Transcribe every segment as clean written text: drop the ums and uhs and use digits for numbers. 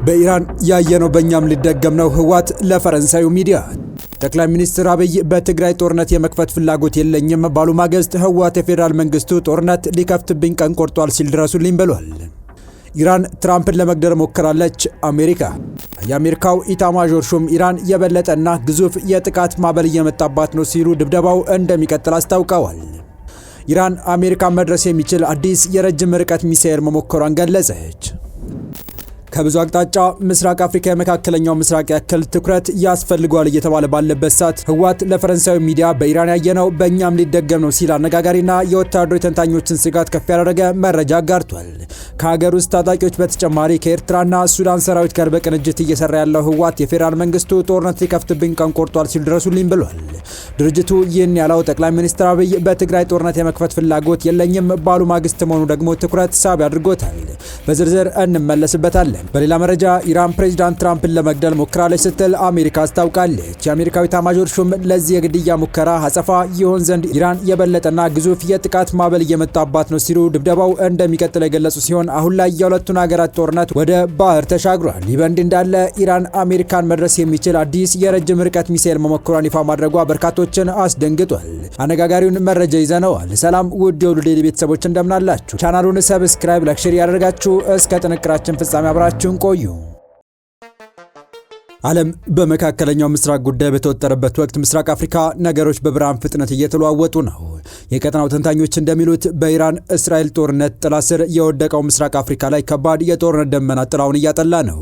በኢራን ያየነው በእኛም ሊደገም ነው። ህወሓት ለፈረንሳዩ ሚዲያ ጠቅላይ ሚኒስትር አብይ በትግራይ ጦርነት የመክፈት ፍላጎት የለኝም ባሉ ማግስት ህወሓት የፌዴራል መንግስቱ ጦርነት ሊከፍትብኝ ቀን ቆርጧል ሲል ድረሱልኝ ብሏል። ኢራን ትራምፕን ለመግደል ሞክራለች። አሜሪካ የአሜሪካው ኢታማዦር ሹም ኢራን የበለጠና ግዙፍ የጥቃት ማዕበል እየመጣባት ነው ሲሉ ድብደባው እንደሚቀጥል አስታውቀዋል። ኢራን አሜሪካን መድረስ የሚችል አዲስ የረጅም ርቀት ሚሳኤል መሞከሯን ገለጸች። ከብዙ አቅጣጫ ምስራቅ አፍሪካ የመካከለኛው ምስራቅ ያክል ትኩረት ያስፈልገዋል እየተባለ ባለበት ሰዓት ህወሓት ለፈረንሳዊ ሚዲያ በኢራን ያየነው በእኛም ሊደገም ነው ሲል አነጋጋሪና የወታደራዊ ተንታኞችን ስጋት ከፍ ያደረገ መረጃ አጋርቷል። ከሀገር ውስጥ ታጣቂዎች በተጨማሪ ከኤርትራና ሱዳን ሰራዊት ጋር በቅንጅት እየሰራ ያለው ህወሓት የፌዴራል መንግስቱ ጦርነት ሊከፍትብኝ ቀን ቆርጧል ሲል ድረሱልኝ ብሏል። ድርጅቱ ይህን ያለው ጠቅላይ ሚኒስትር አብይ በትግራይ ጦርነት የመክፈት ፍላጎት የለኝም ባሉ ማግስት መሆኑ ደግሞ ትኩረት ሳቢ አድርጎታል። በዝርዝር እንመለስበታለን። በሌላ መረጃ ኢራን ፕሬዝዳንት ትራምፕን ለመግደል ሞክራለች ስትል አሜሪካ አስታውቃለች። የአሜሪካዊ ኤታማዦር ሹም ለዚህ የግድያ ሙከራ አጸፋ ይሆን ዘንድ ኢራን የበለጠና ግዙፍ የጥቃት ማዕበል እየመጣባት ነው ሲሉ ድብደባው እንደሚቀጥል የገለጹ ሲሆን አሁን ላይ የሁለቱን ሀገራት ጦርነት ወደ ባህር ተሻግሯል። ይህ በእንዲህ እንዳለ ኢራን አሜሪካን መድረስ የሚችል አዲስ የረጅም ርቀት ሚሳኤል መሞከሯን ይፋ ማድረጓ በርካቶችን አስደንግጧል። አነጋጋሪውን መረጃ ይዘነዋል። ሰላም ውድ የሁሉ ዴይሊ ቤተሰቦች እንደምናላችሁ፣ ቻናሉን ሰብስክራይብ፣ ላይክ፣ ሼር ያደርጋችሁ እስከ ጥንቅራችን ፍጻሜ አብራችሁን ቆዩ። ዓለም በመካከለኛው ምስራቅ ጉዳይ በተወጠረበት ወቅት ምስራቅ አፍሪካ ነገሮች በብርሃን ፍጥነት እየተለዋወጡ ነው። የቀጠናው ተንታኞች እንደሚሉት በኢራን እስራኤል ጦርነት ጥላ ስር የወደቀው ምስራቅ አፍሪካ ላይ ከባድ የጦርነት ደመና ጥላውን እያጠላ ነው።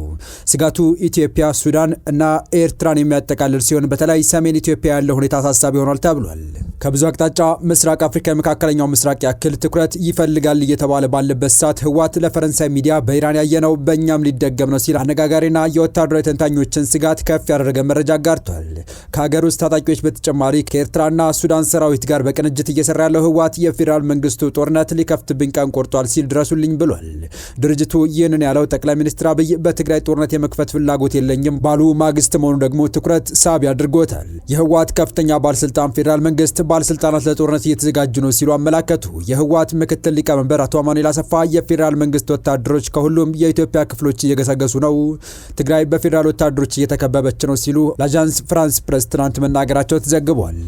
ስጋቱ ኢትዮጵያ፣ ሱዳን እና ኤርትራን የሚያጠቃልል ሲሆን በተለይ ሰሜን ኢትዮጵያ ያለው ሁኔታ አሳሳቢ ሆኗል ተብሏል። ከብዙ አቅጣጫ ምስራቅ አፍሪካ የመካከለኛው ምስራቅ ያክል ትኩረት ይፈልጋል እየተባለ ባለበት ሰዓት ህወሓት ለፈረንሳይ ሚዲያ በኢራን ያየነው በእኛም ሊደገም ነው ሲል አነጋጋሪና የወታደራዊ ተንታኞችን ስጋት ከፍ ያደረገ መረጃ አጋርቷል። ከሀገር ውስጥ ታጣቂዎች በተጨማሪ ከኤርትራና ሱዳን ሰራዊት ጋር በቅንጅት እየሰራ ያለው ህወሓት የፌዴራል መንግስቱ ጦርነት ሊከፍትብኝ ቀን ቆርጧል ሲል ድረሱልኝ ብሏል። ድርጅቱ ይህንን ያለው ጠቅላይ ሚኒስትር አብይ በትግራይ ጦርነት የመክፈት ፍላጎት የለኝም ባሉ ማግስት መሆኑ ደግሞ ትኩረት ሳቢ አድርጎታል። የህወሓት ከፍተኛ ባለስልጣን ፌዴራል መንግስት ባለስልጣናት ለጦርነት እየተዘጋጁ ነው ሲሉ አመላከቱ። የህወሓት ምክትል ሊቀመንበር አቶ አማኑኤል አሰፋ የፌዴራል መንግስት ወታደሮች ከሁሉም የኢትዮጵያ ክፍሎች እየገሰገሱ ነው፣ ትግራይ በፌዴራል ወታደሮች እየተከበበች ነው ሲሉ ለአጃንስ ፍራንስ ፕሬስ ትናንት መናገራቸው ተዘግቧል።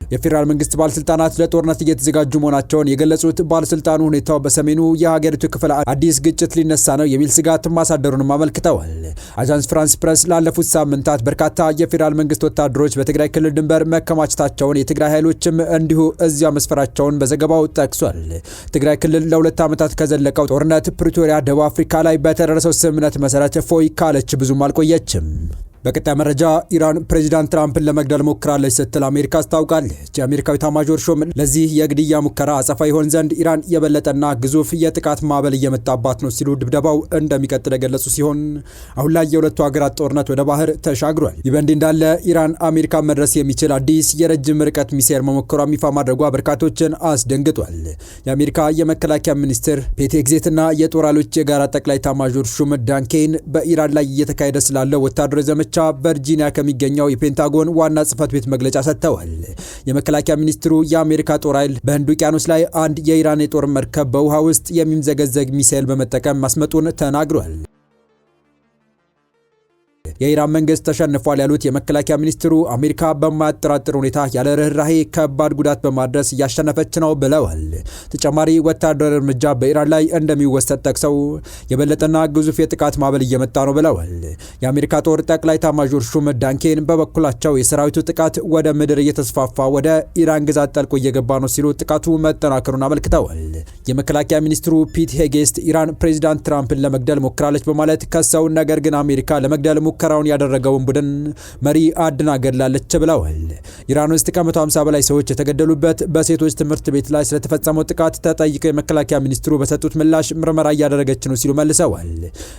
የፌዴራል መንግስት ባለስልጣናት ለጦርነት እየተዘጋጁ መሆናቸውን የገለጹት ባለስልጣኑ ሁኔታው በሰሜኑ የሀገሪቱ ክፍል አዲስ ግጭት ሊነሳ ነው የሚል ስጋት ማሳደሩንም አመልክተዋል። አጃንስ ፍራንስ ፕሬስ ላለፉት ሳምንታት በርካታ የፌዴራል መንግስት ወታደሮች በትግራይ ክልል ድንበር መከማቸታቸውን፣ የትግራይ ኃይሎችም እንዲሁ እዚያ መስፈራቸውን በዘገባው ጠቅሷል። ትግራይ ክልል ለ2 ዓመታት ከዘለቀው ጦርነት ፕሪቶሪያ ደቡብ አፍሪካ ላይ በተደረሰው ስምምነት መሰረት እፎይ ካለች ብዙም አልቆየችም። በቀጣይ መረጃ ኢራን ፕሬዚዳንት ትራምፕን ለመግደል ሞክራለች ስትል አሜሪካ አስታውቃለች። የአሜሪካዊ ኤታማዦር ሹም ለዚህ የግድያ ሙከራ አጸፋ ይሆን ዘንድ ኢራን የበለጠና ግዙፍ የጥቃት ማዕበል እየመጣባት ነው ሲሉ ድብደባው እንደሚቀጥል የገለጹ ሲሆን አሁን ላይ የሁለቱ ሀገራት ጦርነት ወደ ባህር ተሻግሯል። ይህ በእንዲህ እንዳለ ኢራን አሜሪካን መድረስ የሚችል አዲስ የረጅም ርቀት ሚሳኤል መሞከሯን ይፋ ማድረጓ በርካቶችን አስደንግጧል። የአሜሪካ የመከላከያ ሚኒስትር ፔት ሄግሴትና የጦር ኃይሎች የጋራ ጠቅላይ ኤታማዦር ሹም ዳን ኬን በኢራን ላይ እየተካሄደ ስላለው ወታደራዊ ዘመቻ ቨርጂኒያ ከሚገኘው የፔንታጎን ዋና ጽህፈት ቤት መግለጫ ሰጥተዋል። የመከላከያ ሚኒስትሩ የአሜሪካ ጦር ኃይል በህንድ ውቅያኖስ ላይ አንድ የኢራን የጦር መርከብ በውሃ ውስጥ የሚምዘገዘግ ሚሳኤል በመጠቀም ማስመጡን ተናግሯል። የኢራን መንግስት ተሸንፏል ያሉት የመከላከያ ሚኒስትሩ አሜሪካ በማያጠራጥር ሁኔታ ያለ ርህራሄ ከባድ ጉዳት በማድረስ እያሸነፈች ነው ብለዋል። ተጨማሪ ወታደራዊ እርምጃ በኢራን ላይ እንደሚወሰድ ጠቅሰው የበለጠና ግዙፍ የጥቃት ማዕበል እየመጣ ነው ብለዋል። የአሜሪካ ጦር ጠቅላይ ኤታማዦር ሹም ዳን ኬን በበኩላቸው የሰራዊቱ ጥቃት ወደ ምድር እየተስፋፋ ወደ ኢራን ግዛት ጠልቆ እየገባ ነው ሲሉ ጥቃቱ መጠናከሩን አመልክተዋል። የመከላከያ ሚኒስትሩ ፒት ሄጌስት ኢራን ፕሬዚዳንት ትራምፕን ለመግደል ሞክራለች በማለት ከሰው ነገር ግን አሜሪካ ለመግደል ሙከራውን ያደረገውን ቡድን መሪ አድና ገድላለች ብለዋል። ኢራን ውስጥ ከ150 በላይ ሰዎች የተገደሉበት በሴቶች ትምህርት ቤት ላይ ስለተፈጸመው ጥቃት ተጠይቀው የመከላከያ ሚኒስትሩ በሰጡት ምላሽ ምርመራ እያደረገች ነው ሲሉ መልሰዋል።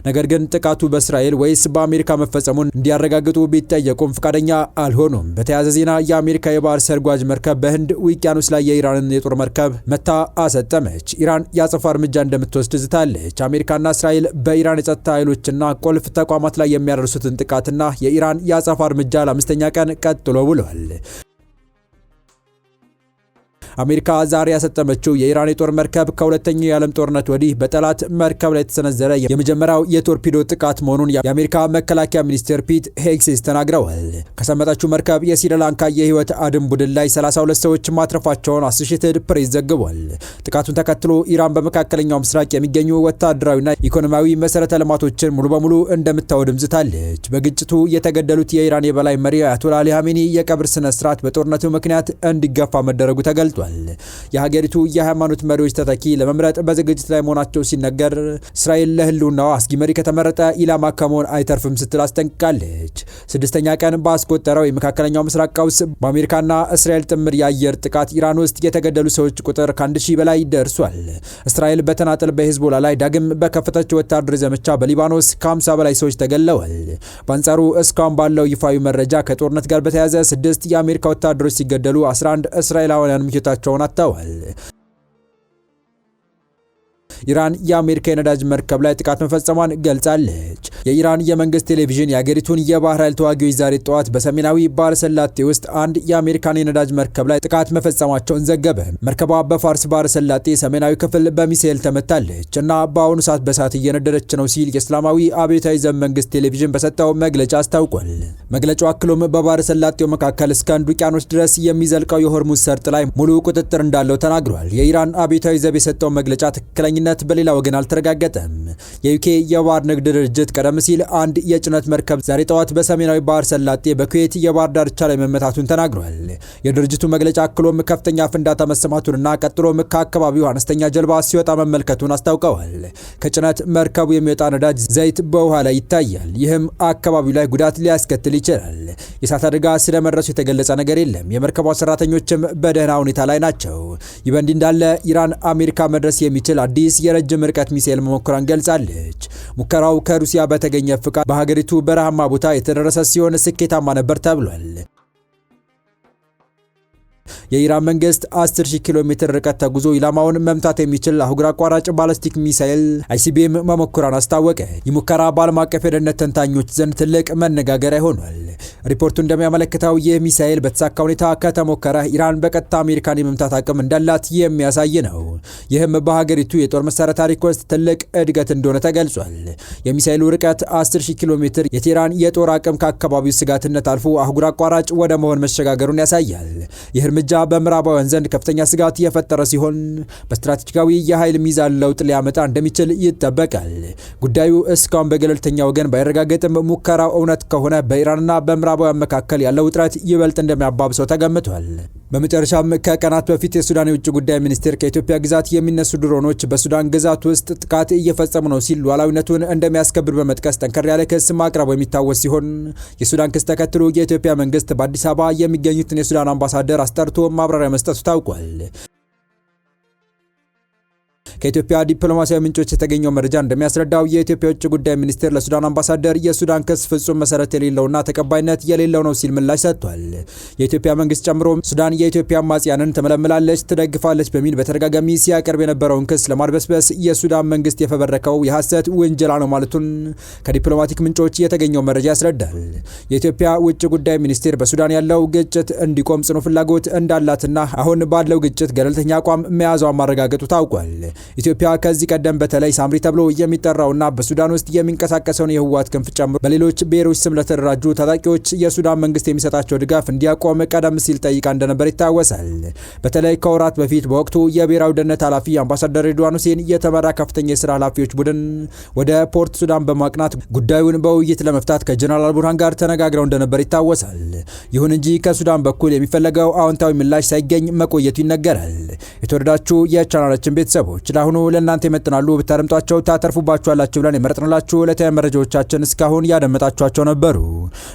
ነገር ግን ጥቃቱ በእስራኤል ወይስ በአሜሪካ መፈጸሙን እንዲያረጋግጡ ቢጠየቁም ፈቃደኛ አልሆኑም። በተያያዘ ዜና የአሜሪካ የባህር ሰርጓጅ መርከብ በህንድ ውቅያኖስ ላይ የኢራንን የጦር መርከብ መታ አሰጠመች። ኢራን የአጸፋ እርምጃ እንደምትወስድ ዝታለች። አሜሪካና እስራኤል በኢራን የጸጥታ ኃይሎችና ቁልፍ ተቋማት ላይ የሚያደርሱትን ጥቃትና የኢራን የአጸፋ እርምጃ ለ5ኛ ቀን ቀጥሎ ውሏል። አሜሪካ ዛሬ ያሰጠመችው የኢራን የጦር መርከብ ከሁለተኛው የዓለም ጦርነት ወዲህ በጠላት መርከብ ላይ የተሰነዘረ የመጀመሪያው የቶርፒዶ ጥቃት መሆኑን የአሜሪካ መከላከያ ሚኒስቴር ፒት ሄግሴስ ተናግረዋል። ከሰመጠችው መርከብ የስሪላንካ የህይወት አድን ቡድን ላይ 32 ሰዎች ማትረፋቸውን አሶሺየትድ ፕሬስ ዘግቧል። ጥቃቱን ተከትሎ ኢራን በመካከለኛው ምስራቅ የሚገኙ ወታደራዊና ኢኮኖሚያዊ መሰረተ ልማቶችን ሙሉ በሙሉ እንደምታወድም ዝታለች። በግጭቱ የተገደሉት የኢራን የበላይ መሪ አያቶላ አሊ ኻሜኒ የቀብር ስነ ስርዓት በጦርነቱ ምክንያት እንዲገፋ መደረጉ ተገልጧል። የሀገሪቱ የሃይማኖት መሪዎች ተተኪ ለመምረጥ በዝግጅት ላይ መሆናቸው ሲነገር እስራኤል ለህልውናዋ አስጊ መሪ ከተመረጠ ኢላማ ከመሆን አይተርፍም ስትል አስጠንቅቃለች። ስድስተኛ ቀን ባስቆጠረው የመካከለኛው ምስራቅ ቀውስ በአሜሪካና እስራኤል ጥምር የአየር ጥቃት ኢራን ውስጥ የተገደሉ ሰዎች ቁጥር ከ1000 በላይ ደርሷል። እስራኤል በተናጠል በሂዝቦላ ላይ ዳግም በከፈተችው ወታደራዊ ዘመቻ በሊባኖስ ከ50 በላይ ሰዎች ተገለዋል። በአንጻሩ እስካሁን ባለው ይፋዊ መረጃ ከጦርነት ጋር በተያያዘ 6 የአሜሪካ ወታደሮች ሲገደሉ 11 እስራኤላውያን ሕይወታቸውን አጥተዋል። ኢራን የአሜሪካ የነዳጅ መርከብ ላይ ጥቃት መፈጸሟን ገልጻለች። የኢራን የመንግስት ቴሌቪዥን የአገሪቱን የባህር ኃይል ተዋጊዎች ዛሬ ጠዋት በሰሜናዊ ባህረ ሰላጤ ውስጥ አንድ የአሜሪካን የነዳጅ መርከብ ላይ ጥቃት መፈጸማቸውን ዘገበ። መርከቧ በፋርስ ባህረ ሰላጤ ሰሜናዊ ክፍል በሚሳኤል ተመታለች እና በአሁኑ ሰዓት በሰዓት እየነደደች ነው ሲል የእስላማዊ አብዮታዊ ዘብ መንግስት ቴሌቪዥን በሰጠው መግለጫ አስታውቋል። መግለጫው አክሎም በባህረ ሰላጤው መካከል እስከ ህንድ ውቅያኖስ ድረስ የሚዘልቀው የሆርሙዝ ሰርጥ ላይ ሙሉ ቁጥጥር እንዳለው ተናግሯል። የኢራን አብዮታዊ ዘብ የሰጠው መግለጫ ትክክለኝነት በሌላ ወገን አልተረጋገጠም። የዩኬ የባህር ንግድ ድርጅት ቀደም ሲል አንድ የጭነት መርከብ ዛሬ ጠዋት በሰሜናዊ ባህር ሰላጤ በኩዌት የባህር ዳርቻ ላይ መመታቱን ተናግሯል። የድርጅቱ መግለጫ አክሎም ከፍተኛ ፍንዳታ መሰማቱንና ቀጥሎም ከአካባቢው አነስተኛ ጀልባ ሲወጣ መመልከቱን አስታውቀዋል። ከጭነት መርከቡ የሚወጣ ነዳጅ ዘይት በውሃ ላይ ይታያል። ይህም አካባቢው ላይ ጉዳት ሊያስከትል ይችላል። የእሳት አደጋ ስለመድረሱ የተገለጸ ነገር የለም። የመርከቧ ሰራተኞችም በደህና ሁኔታ ላይ ናቸው። ይህ በእንዲህ እንዳለ ኢራን አሜሪካ መድረስ የሚችል አዲስ የረጅም ርቀት ሚሳኤል መሞከሯን ገልጻለች። ሙከራው ከሩሲያ በተገኘ ፍቃድ በሀገሪቱ በረሃማ ቦታ የተደረሰ ሲሆን ስኬታማ ነበር ተብሏል። የኢራን መንግስት 10000 ኪሎ ሜትር ርቀት ተጉዞ ኢላማውን መምታት የሚችል አህጉር አቋራጭ ባላስቲክ ሚሳኤል አይሲቢኤም መሞከሯን አስታወቀ። ይህ ሙከራ በዓለም አቀፍ የደህንነት ተንታኞች ዘንድ ትልቅ መነጋገሪያ ሆኗል። ሪፖርቱ እንደሚያመለክተው ይህ ሚሳኤል በተሳካ ሁኔታ ከተሞከረ ኢራን በቀጥታ አሜሪካን የመምታት አቅም እንዳላት የሚያሳይ ነው። ይህም በሀገሪቱ የጦር መሳሪያ ታሪክ ውስጥ ትልቅ እድገት እንደሆነ ተገልጿል። የሚሳኤሉ ርቀት 10000 ኪሎ ሜትር የቴህራን የጦር አቅም ከአካባቢው ስጋትነት አልፎ አህጉር አቋራጭ ወደ መሆን መሸጋገሩን ያሳያል። ይህ እርምጃ በምዕራባውያን ዘንድ ከፍተኛ ስጋት የፈጠረ ሲሆን በስትራቴጂካዊ የኃይል ሚዛን ለውጥ ሊያመጣ እንደሚችል ይጠበቃል። ጉዳዩ እስካሁን በገለልተኛ ወገን ባይረጋገጥም ሙከራው እውነት ከሆነ በኢራንና በምዕራባውያን መካከል ያለው ውጥረት ይበልጥ እንደሚያባብሰው ተገምቷል። በመጨረሻም ከቀናት በፊት የሱዳን የውጭ ጉዳይ ሚኒስቴር ከኢትዮጵያ ግዛት የሚነሱ ድሮኖች በሱዳን ግዛት ውስጥ ጥቃት እየፈጸሙ ነው ሲል ሉዓላዊነቱን እንደሚያስከብር በመጥቀስ ጠንከር ያለ ክስ ማቅረቡ የሚታወስ ሲሆን የሱዳን ክስ ተከትሎ የኢትዮጵያ መንግስት በአዲስ አበባ የሚገኙትን የሱዳን አምባሳደር አስጠርቶ ማብራሪያ መስጠቱ ታውቋል። ከኢትዮጵያ ዲፕሎማሲያዊ ምንጮች የተገኘው መረጃ እንደሚያስረዳው የኢትዮጵያ ውጭ ጉዳይ ሚኒስቴር ለሱዳን አምባሳደር የሱዳን ክስ ፍጹም መሰረት የሌለውና ተቀባይነት የሌለው ነው ሲል ምላሽ ሰጥቷል። የኢትዮጵያ መንግስት ጨምሮ ሱዳን የኢትዮጵያ አማጽያንን ትመለምላለች፣ ትደግፋለች በሚል በተደጋጋሚ ሲያቀርብ የነበረውን ክስ ለማድበስበስ የሱዳን መንግስት የፈበረከው የሐሰት ውንጀላ ነው ማለቱን ከዲፕሎማቲክ ምንጮች የተገኘው መረጃ ያስረዳል። የኢትዮጵያ ውጭ ጉዳይ ሚኒስቴር በሱዳን ያለው ግጭት እንዲቆም ጽኑ ፍላጎት እንዳላትና አሁን ባለው ግጭት ገለልተኛ አቋም መያዟን ማረጋገጡ ታውቋል። ኢትዮጵያ ከዚህ ቀደም በተለይ ሳምሪ ተብሎ የሚጠራውና በሱዳን ውስጥ የሚንቀሳቀሰውን የህወሓት ክንፍ ጨምሮ በሌሎች ብሔሮች ስም ለተደራጁ ታጣቂዎች የሱዳን መንግስት የሚሰጣቸው ድጋፍ እንዲያቆም ቀደም ሲል ጠይቃ እንደነበር ይታወሳል። በተለይ ከወራት በፊት በወቅቱ የብሔራዊ ደህንነት ኃላፊ አምባሳደር ሬድዋን ሁሴን የተመራ ከፍተኛ የስራ ኃላፊዎች ቡድን ወደ ፖርት ሱዳን በማቅናት ጉዳዩን በውይይት ለመፍታት ከጀነራል አልቡርሃን ጋር ተነጋግረው እንደነበር ይታወሳል። ይሁን እንጂ ከሱዳን በኩል የሚፈለገው አዎንታዊ ምላሽ ሳይገኝ መቆየቱ ይነገራል። የተወደዳችሁ የቻናላችን ቤተሰቦች ለአሁኑ ለእናንተ ይመጥናሉ ብታደምጧቸው ታተርፉባችኋላችሁ ብለን የመረጥንላችሁ ዕለታዊ መረጃዎቻችን እስካሁን ያደመጣችኋቸው ነበሩ።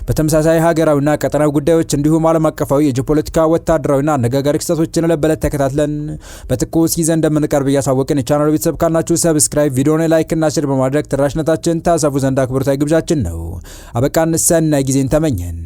በተመሳሳይ ሀገራዊና ቀጠናዊ ጉዳዮች እንዲሁም ዓለም አቀፋዊ የጂኦፖለቲካ ወታደራዊና አነጋጋሪ ክስተቶችን ለበለት ተከታትለን በትኩስ ይዘን እንደምንቀርብ እያሳወቅን የቻናሉ ቤተሰብ ካላችሁ ሰብስክራይብ፣ ቪዲዮውን ላይክ እና ሼር በማድረግ ተደራሽነታችን ታሰፉ ዘንድ አክብሮታዊ ግብዣችን ነው። አበቃን። ሰናይ ጊዜን ተመኘን።